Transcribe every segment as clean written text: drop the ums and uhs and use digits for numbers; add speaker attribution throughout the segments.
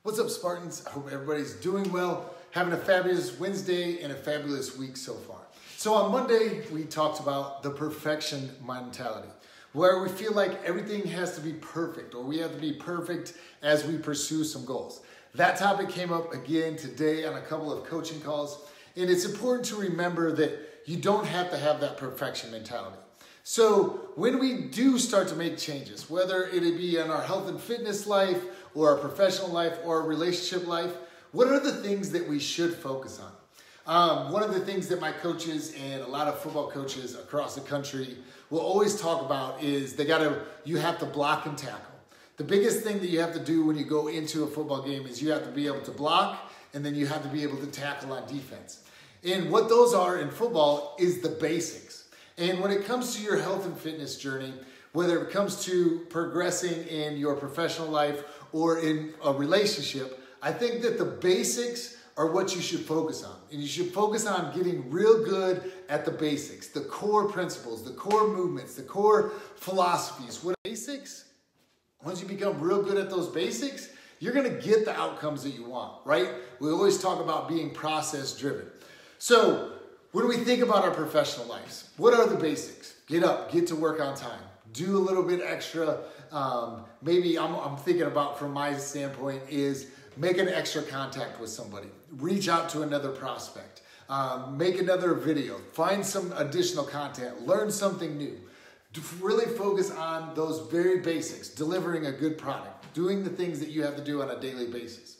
Speaker 1: What's up, Spartans? I hope everybody's doing well, having a fabulous Wednesday and a fabulous week so far. So on Monday, we talked about the perfection mentality, where we feel like everything has to be perfect, or we have to be perfect as we pursue some goals. That topic came up again today on a couple of coaching calls, and it's important to remember that you don't have to have that perfection mentality. So when we do start to make changes, whether it be in our health and fitness life, or our professional life, or our relationship life, what are the things that we should focus on? One of the things that my coaches and a lot of football coaches across the country will always talk about is you have to block and tackle. The biggest thing that you have to do when you go into a football game is you have to be able to block, and then you have to be able to tackle on defense. And what those are in football is the basics. And when it comes to your health and fitness journey, whether it comes to progressing in your professional life or in a relationship, I think that the basics are what you should focus on. And you should focus on getting real good at the basics, the core principles, the core movements, the core philosophies. What basics? Once you become real good at those basics, you're gonna get the outcomes that you want, right? We always talk about being process driven. So when we think about our professional lives, what are the basics? Get up, get to work on time, do a little bit extra. Maybe I'm thinking about, from my standpoint, is make an extra contact with somebody, reach out to another prospect, make another video, find some additional content, learn something new. Really focus on those very basics, delivering a good product, doing the things that you have to do on a daily basis.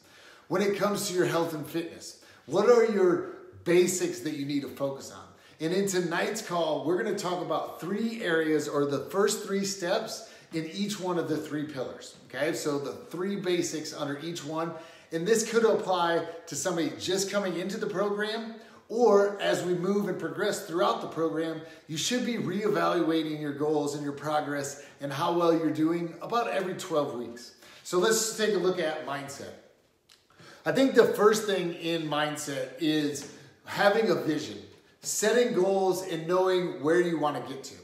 Speaker 1: When it comes to your health and fitness, what are your basics that you need to focus on? And in tonight's call, we're going to talk about 3 areas, or the first 3 steps in each one of the 3 pillars. Okay, so the 3 basics under each one. And this could apply to somebody just coming into the program, or as we move and progress throughout the program, you should be reevaluating your goals and your progress and how well you're doing about every 12 weeks. So let's take a look at mindset. I think the first thing in mindset is having a vision, setting goals, and knowing where you want to get to.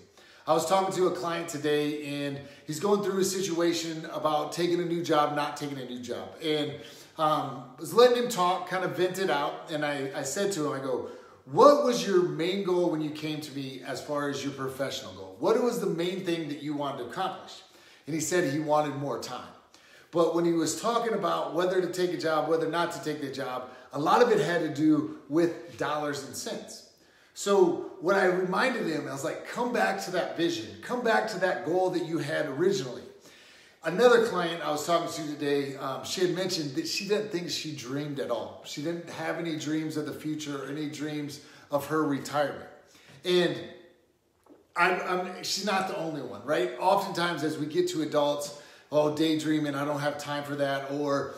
Speaker 1: I was talking to a client today, and he's going through a situation about taking a new job, not taking a new job. And was letting him talk, kind of vent it out. And I said to him, I go, what was your main goal when you came to me as far as your professional goal? What was the main thing that you wanted to accomplish? And he said he wanted more time. But when he was talking about whether to take a job, whether not to take the job, a lot of it had to do with dollars and cents. So when I reminded him, I was like, come back to that vision. Come back to that goal that you had originally. Another client I was talking to today, she had mentioned that she didn't think she dreamed at all. She didn't have any dreams of the future or any dreams of her retirement. And she's not the only one, right? Oftentimes as we get to adults, daydreaming, I don't have time for that. Or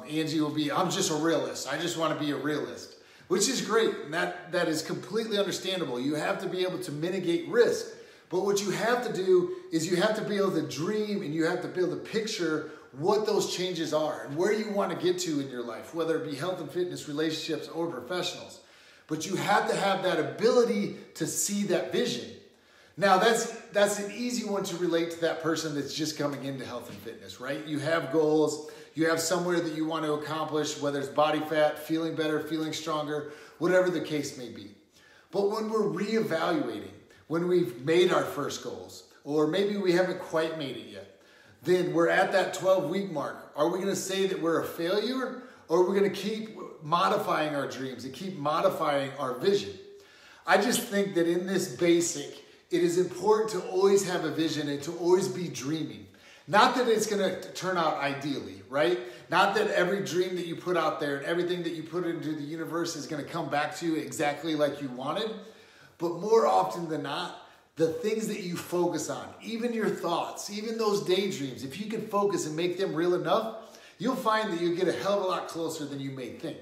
Speaker 1: Angie will be, I'm just a realist. I just want to be a realist, which is great. And that is completely understandable. You have to be able to mitigate risk. But what you have to do is you have to be able to dream, and you have to be able to picture what those changes are and where you want to get to in your life, whether it be health and fitness, relationships, or professionals. But you have to have that ability to see that vision. Now, that's an easy one to relate to that person that's just coming into health and fitness, right? You have goals. You have somewhere that you want to accomplish, whether it's body fat, feeling better, feeling stronger, whatever the case may be. But when we're reevaluating, when we've made our first goals, or maybe we haven't quite made it yet, then we're at that 12-week mark. Are we going to say that we're a failure, or are we going to keep modifying our dreams and keep modifying our vision? I just think that in this basic, it is important to always have a vision and to always be dreaming. Not that it's going to turn out ideally, right? Not that every dream that you put out there and everything that you put into the universe is going to come back to you exactly like you wanted. But more often than not, the things that you focus on, even your thoughts, even those daydreams, if you can focus and make them real enough, you'll find that you get a hell of a lot closer than you may think.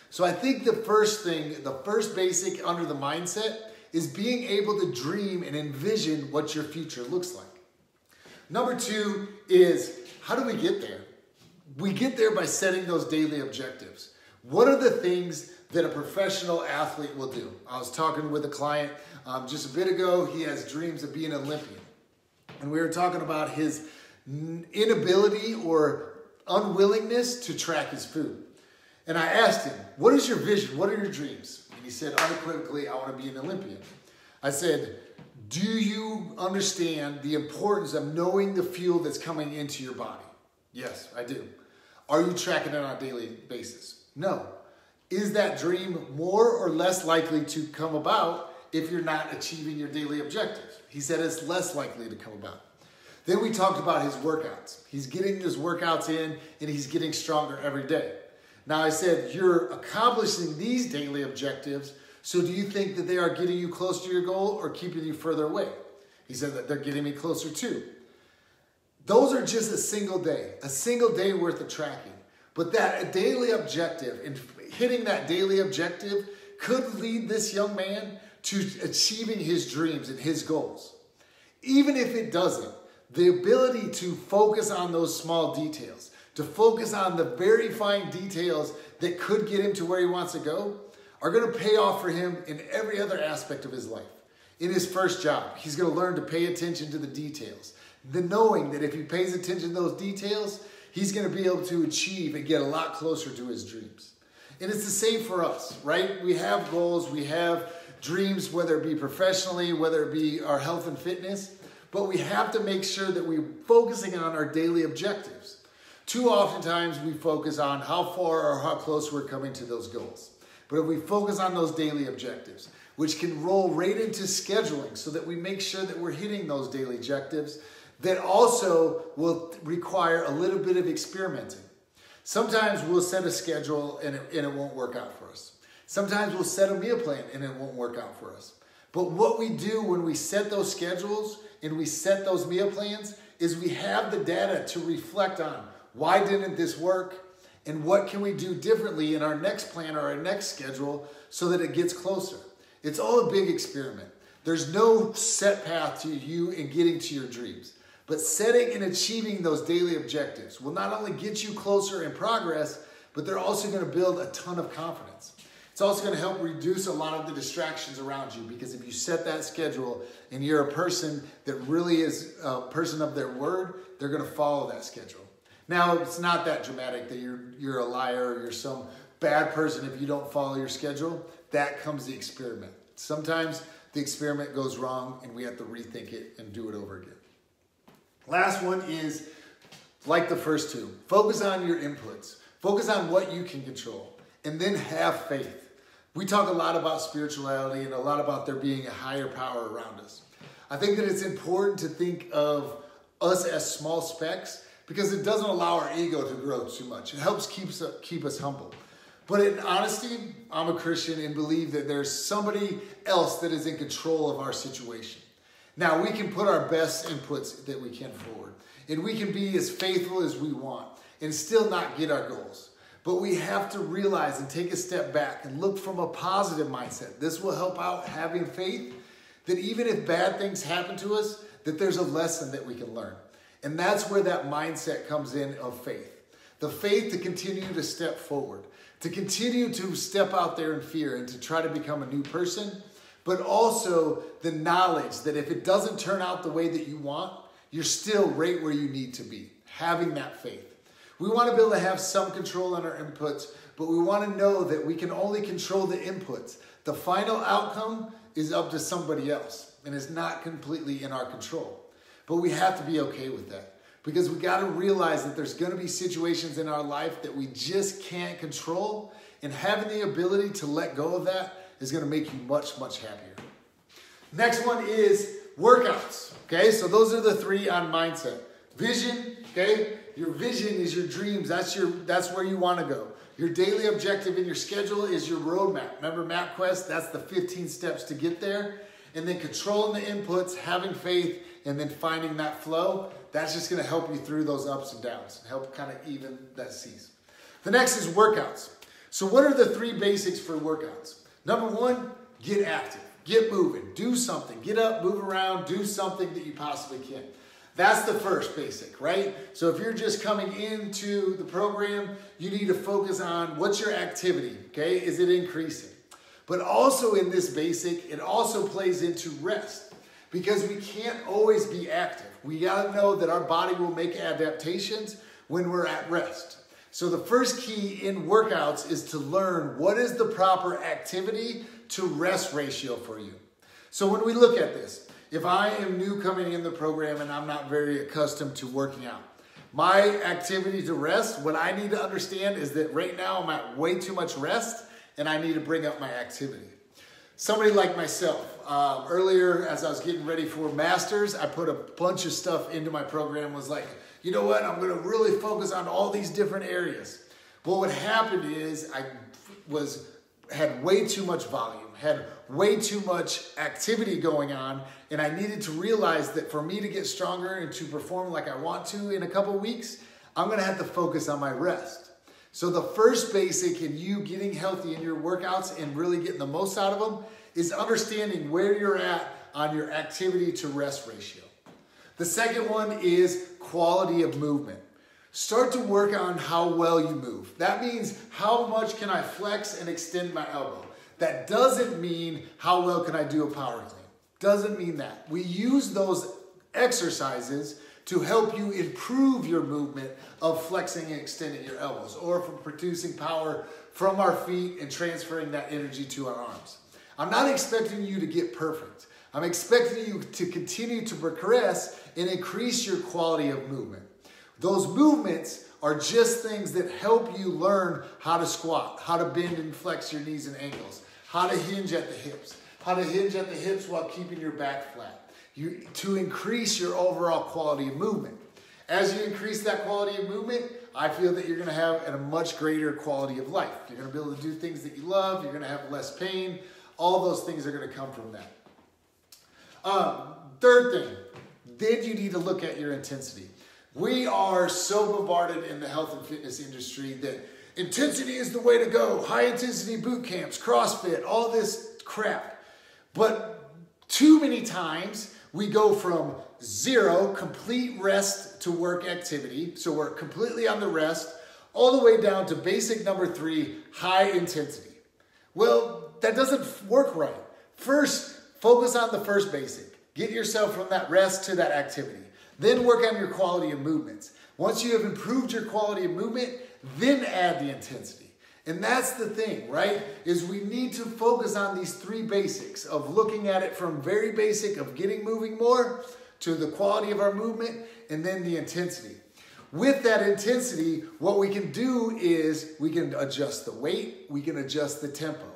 Speaker 1: So I think the first basic under the mindset is being able to dream and envision what your future looks like. Number 2 is, how do we get there? We get there by setting those daily objectives. What are the things that a professional athlete will do? I was talking with a client just a bit ago. He has dreams of being an Olympian. And we were talking about his inability or unwillingness to track his food. And I asked him, what is your vision? What are your dreams? And he said, unequivocally, I want to be an Olympian. I said, do you understand the importance of knowing the fuel that's coming into your body? Yes, I do. Are you tracking it on a daily basis? No. Is that dream more or less likely to come about if you're not achieving your daily objectives? He said it's less likely to come about. Then we talked about his workouts. He's getting his workouts in and he's getting stronger every day. Now I said, you're accomplishing these daily objectives, so do you think that they are getting you closer to your goal or keeping you further away? He said that they're getting me closer too. Those are just a single day worth of tracking. But that a daily objective and hitting that daily objective could lead this young man to achieving his dreams and his goals. Even if it doesn't, the ability to focus on those small details, to focus on the very fine details that could get him to where he wants to go, are going to pay off for him in every other aspect of his life. In his first job, he's going to learn to pay attention to the details. The knowing that if he pays attention to those details, he's going to be able to achieve and get a lot closer to his dreams. And it's the same for us, right? We have goals, we have dreams, whether it be professionally, whether it be our health and fitness, but we have to make sure that we're focusing on our daily objectives. Too oftentimes we focus on how far or how close we're coming to those goals. But if we focus on those daily objectives, which can roll right into scheduling so that we make sure that we're hitting those daily objectives, that also will require a little bit of experimenting. Sometimes we'll set a schedule and it won't work out for us. Sometimes we'll set a meal plan and it won't work out for us. But what we do when we set those schedules and we set those meal plans is we have the data to reflect on why didn't this work and what can we do differently in our next plan or our next schedule so that it gets closer. It's all a big experiment. There's no set path to you in getting to your dreams. But setting and achieving those daily objectives will not only get you closer in progress, but they're also going to build a ton of confidence. It's also going to help reduce a lot of the distractions around you, because if you set that schedule and you're a person that really is a person of their word, they're going to follow that schedule. Now, it's not that dramatic that you're a liar or you're some bad person if you don't follow your schedule. That comes the experiment. Sometimes the experiment goes wrong and we have to rethink it and do it over again. Last one is like the first two. Focus on your inputs. Focus on what you can control. And then have faith. We talk a lot about spirituality and a lot about there being a higher power around us. I think that it's important to think of us as small specks because it doesn't allow our ego to grow too much. It helps keep us humble. But in honesty, I'm a Christian and believe that there's somebody else that is in control of our situation. Now, we can put our best inputs that we can forward, and we can be as faithful as we want and still not get our goals. But we have to realize and take a step back and look from a positive mindset. This will help out having faith that even if bad things happen to us, that there's a lesson that we can learn. And that's where that mindset comes in of faith. The faith to continue to step forward, to continue to step out there in fear and to try to become a new person, but also the knowledge that if it doesn't turn out the way that you want, you're still right where you need to be, having that faith. We want to be able to have some control on our inputs, but we want to know that we can only control the inputs. The final outcome is up to somebody else and is not completely in our control. But we have to be okay with that because we got to realize that there's going to be situations in our life that we just can't control, and having the ability to let go of that is going to make you much, much happier. Next one is workouts. Okay, so those are the three on mindset. Vision, okay? Your vision is your dreams. That's where you want to go. Your daily objective in your schedule is your roadmap. Remember MapQuest? That's the 15 steps to get there. And then controlling the inputs, having faith, and then finding that flow. That's just going to help you through those ups and downs and help kind of even that seas. The next is workouts. So what are the three basics for workouts? Number one, get active. Get moving. Do something. Get up, move around, do something that you possibly can. That's the first basic, right? So if you're just coming into the program, you need to focus on what's your activity, okay? Is it increasing? But also in this basic, it also plays into rest because we can't always be active. We gotta know that our body will make adaptations when we're at rest. So the first key in workouts is to learn what is the proper activity to rest ratio for you. So when we look at this, if I am new coming in the program and I'm not very accustomed to working out, my activity to rest, what I need to understand is that right now I'm at way too much rest and I need to bring up my activity. Somebody like myself, earlier as I was getting ready for Masters, I put a bunch of stuff into my program, was like, you know what, I'm gonna really focus on all these different areas. Well, what happened is I had way too much volume, had way too much activity going on, and I needed to realize that for me to get stronger and to perform like I want to in a couple weeks, I'm gonna have to focus on my rest. So the first basic in you getting healthy in your workouts and really getting the most out of them is understanding where you're at on your activity to rest ratio. The second one is quality of movement. Start to work on how well you move. That means how much can I flex and extend my elbow. That doesn't mean how well can I do a power clean. Doesn't mean that. We use those exercises to help you improve your movement of flexing and extending your elbows, or from producing power from our feet and transferring that energy to our arms. I'm not expecting you to get perfect. I'm expecting you to continue to progress and increase your quality of movement. Those movements are just things that help you learn how to squat, how to bend and flex your knees and ankles, how to hinge at the hips, while keeping your back flat. To increase your overall quality of movement. As you increase that quality of movement, I feel that you're going to have a much greater quality of life. You're going to be able to do things that you love. You're going to have less pain. All those things are going to come from that. Third thing, then you need to look at your intensity. We are so bombarded in the health and fitness industry that intensity is the way to go. High intensity boot camps, CrossFit, all this crap. But too many times, we go from zero, complete rest to work activity, so we're completely on the rest, all the way down to basic number 3, high intensity. Well, that doesn't work right. First, focus on the first basic. Get yourself from that rest to that activity. Then work on your quality of movements. Once you have improved your quality of movement, then add the intensity. And that's the thing, right? Is we need to focus on these 3 basics of looking at it from very basic of getting moving more to the quality of our movement and then the intensity. With that intensity, what we can do is we can adjust the weight, we can adjust the tempo.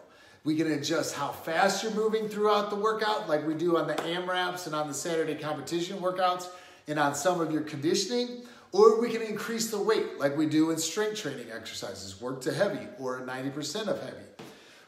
Speaker 1: We can adjust how fast you're moving throughout the workout, like we do on the AMRAPs and on the Saturday competition workouts and on some of your conditioning. Or we can increase the weight like we do in strength training exercises, work to heavy or 90% of heavy.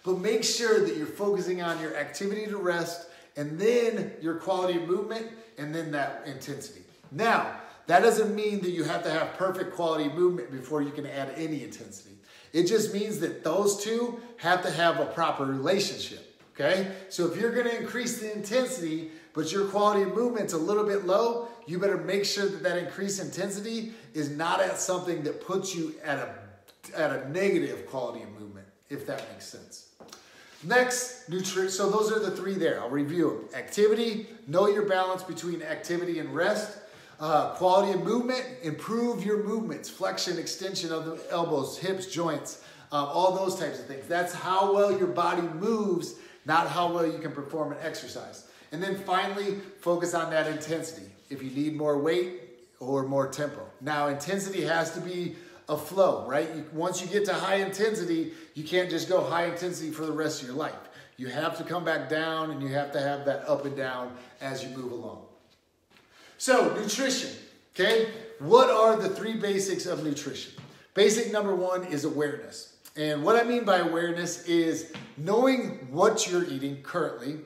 Speaker 1: But make sure that you're focusing on your activity to rest and then your quality of movement and then that intensity. Now, that doesn't mean that you have to have perfect quality of movement before you can add any intensity. It just means that those two have to have a proper relationship, okay? So if you're gonna increase the intensity, but your quality of movement's a little bit low, you better make sure that that increased intensity is not at something that puts you at a negative quality of movement, if that makes sense. Next, nutrition. So those are the 3 there. I'll review them. Activity, know your balance between activity and rest. Quality of movement, improve your movements, flexion, extension of the elbows, hips, joints, all those types of things. That's how well your body moves, not how well you can perform an exercise. And then finally, focus on that intensity. If you need more weight or more tempo. Now, intensity has to be a flow, right? Once you get to high intensity, you can't just go high intensity for the rest of your life. You have to come back down and you have to have that up and down as you move along. So, nutrition, okay? What are the 3 basics of nutrition? Basic number 1 is awareness. And what I mean by awareness is knowing what you're eating currently,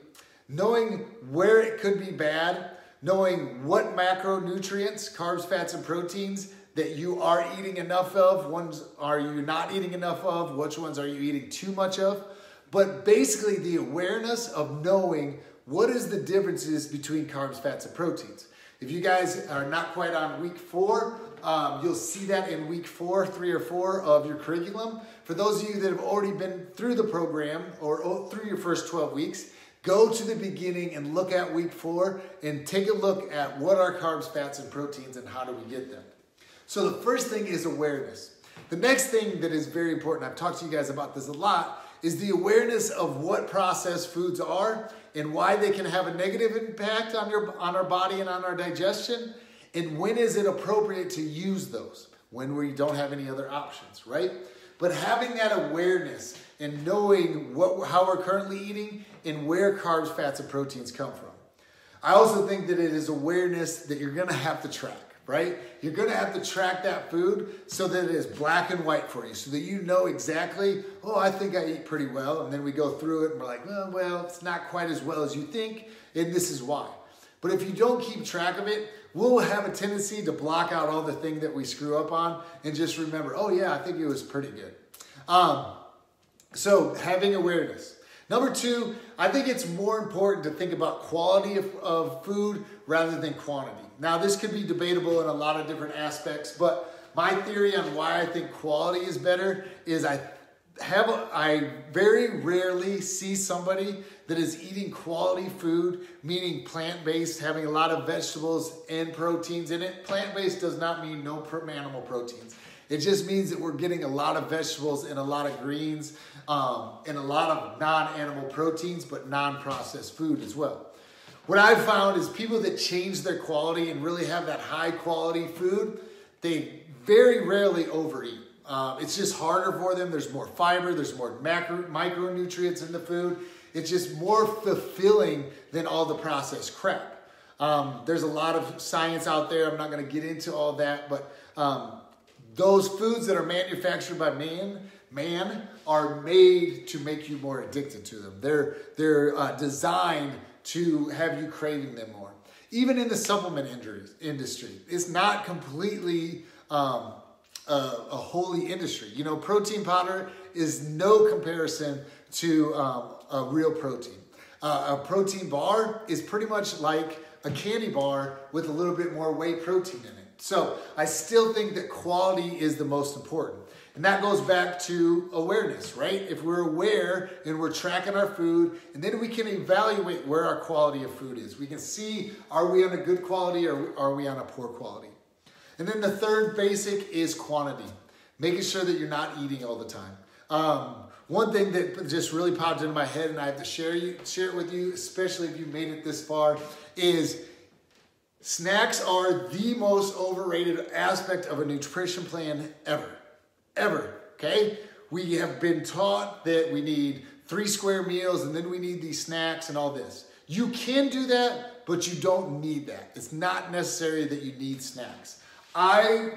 Speaker 1: knowing where it could be bad, knowing what macronutrients, carbs, fats, and proteins that you are eating enough of, ones are you not eating enough of, which ones are you eating too much of. But basically the awareness of knowing what is the differences between carbs, fats, and proteins. If you guys are not quite on week 4, you'll see that in week 4, 3 or 4 of your curriculum. For those of you that have already been through the program or through your first 12 weeks, go to the beginning and look at week 4 and take a look at what are carbs, fats, and proteins and how do we get them. So the first thing is awareness. The next thing that is very important, I've talked to you guys about this a lot, is the awareness of what processed foods are and why they can have a negative impact on our body and on our digestion, and when is it appropriate to use those, when we don't have any other options, right? But having that awareness and knowing how we're currently eating and where carbs, fats, and proteins come from. I also think that it is awareness that you're gonna have to track, right? You're gonna have to track that food so that it is black and white for you, so that you know exactly, oh, I think I eat pretty well. And then we go through it and we're like, well, it's not quite as well as you think, and this is why. But if you don't keep track of it, we'll have a tendency to block out all the things that we screw up on and just remember, oh yeah, I think it was pretty good. So having awareness. Number two, I think it's more important to think about quality of food rather than quantity. Now, this could be debatable in a lot of different aspects, but my theory on why I think quality is better is I very rarely see somebody that is eating quality food, meaning plant-based, having a lot of vegetables and proteins in it. Plant-based does not mean no animal proteins. It just means that we're getting a lot of vegetables and a lot of greens and a lot of non-animal proteins, but non-processed food as well. What I've found is people that change their quality and really have that high quality food, they very rarely overeat. It's just harder for them. There's more fiber, there's more micronutrients in the food. It's just more fulfilling than all the processed crap. There's a lot of science out there. I'm not going to get into all that, but those foods that are manufactured by man are made to make you more addicted to them. They're designed to have you craving them more. Even in the supplement industry, it's not completely a holy industry. You know, protein powder is no comparison to a real protein. A protein bar is pretty much like a candy bar with a little bit more whey protein in it. So I still think that quality is the most important. And that goes back to awareness, right? If we're aware and we're tracking our food, and then we can evaluate where our quality of food is. We can see, are we on a good quality or are we on a poor quality? And then the third basic is quantity. Making sure that you're not eating all the time. One thing that just really popped into my head and I have to share it with you, especially if you made it this far, is snacks are the most overrated aspect of a nutrition plan ever. Okay? We have been taught that we need 3 square meals and then we need these snacks and all this. You can do that, but you don't need that. It's not necessary that you need snacks. I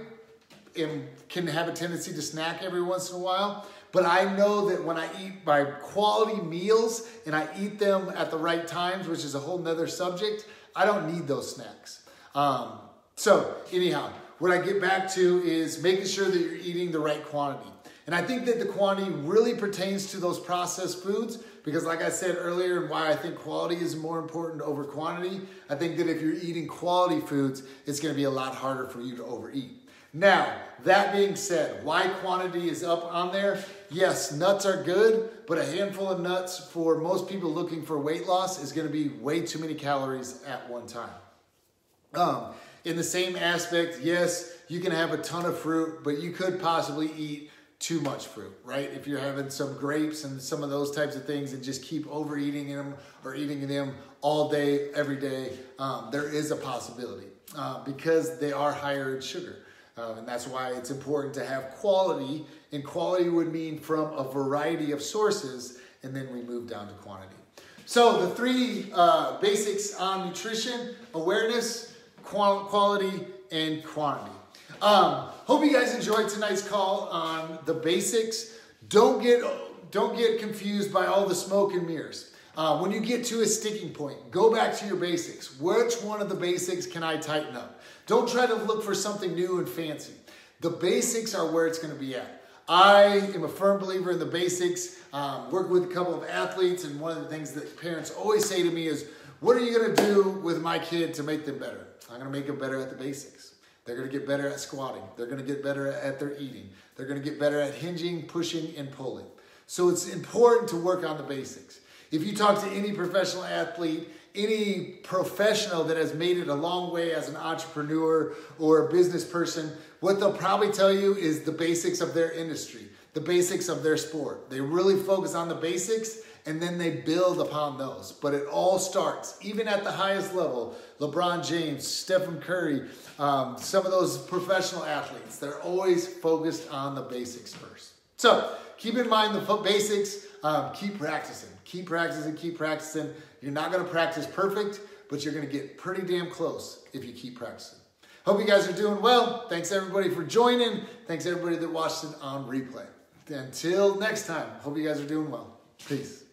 Speaker 1: can have a tendency to snack every once in a while, but I know that when I eat my quality meals and I eat them at the right times, which is a whole nother subject, I don't need those snacks. So anyhow, what I get back to is making sure that you're eating the right quantity. And I think that the quantity really pertains to those processed foods because like I said earlier, and why I think quality is more important over quantity, I think that if you're eating quality foods, it's going to be a lot harder for you to overeat. Now, that being said, why quantity is up on there? Yes, nuts are good, but a handful of nuts for most people looking for weight loss is going to be way too many calories at one time. In the same aspect, yes, you can have a ton of fruit, but you could possibly eat too much fruit, right? If you're having some grapes and some of those types of things and just keep overeating them or eating them all day, every day, there is a possibility because they are higher in sugar. And that's why it's important to have quality, and quality would mean from a variety of sources, and then we move down to quantity. So the 3 basics on nutrition: awareness, quality, and quantity. Hope you guys enjoyed tonight's call on the basics. Don't get confused by all the smoke and mirrors. When you get to a sticking point, go back to your basics. Which one of the basics can I tighten up? Don't try to look for something new and fancy. The basics are where it's going to be at. I am a firm believer in the basics. Work with a couple of athletes, and one of the things that parents always say to me is, what are you going to do with my kid to make them better? I'm going to make them better at the basics. They're going to get better at squatting. They're going to get better at their eating. They're going to get better at hinging, pushing, and pulling. So it's important to work on the basics. If you talk to any professional athlete any professional that has made it a long way as an entrepreneur or a business person, what they'll probably tell you is the basics of their industry, the basics of their sport. They really focus on the basics and then they build upon those. But it all starts, even at the highest level, LeBron James, Stephen Curry, some of those professional athletes, they're always focused on the basics first. So keep in mind the basics, keep practicing. Keep practicing, keep practicing. You're not gonna practice perfect, but you're gonna get pretty damn close if you keep practicing. Hope you guys are doing well. Thanks everybody for joining. Thanks everybody that watched it on replay. Until next time, hope you guys are doing well. Peace.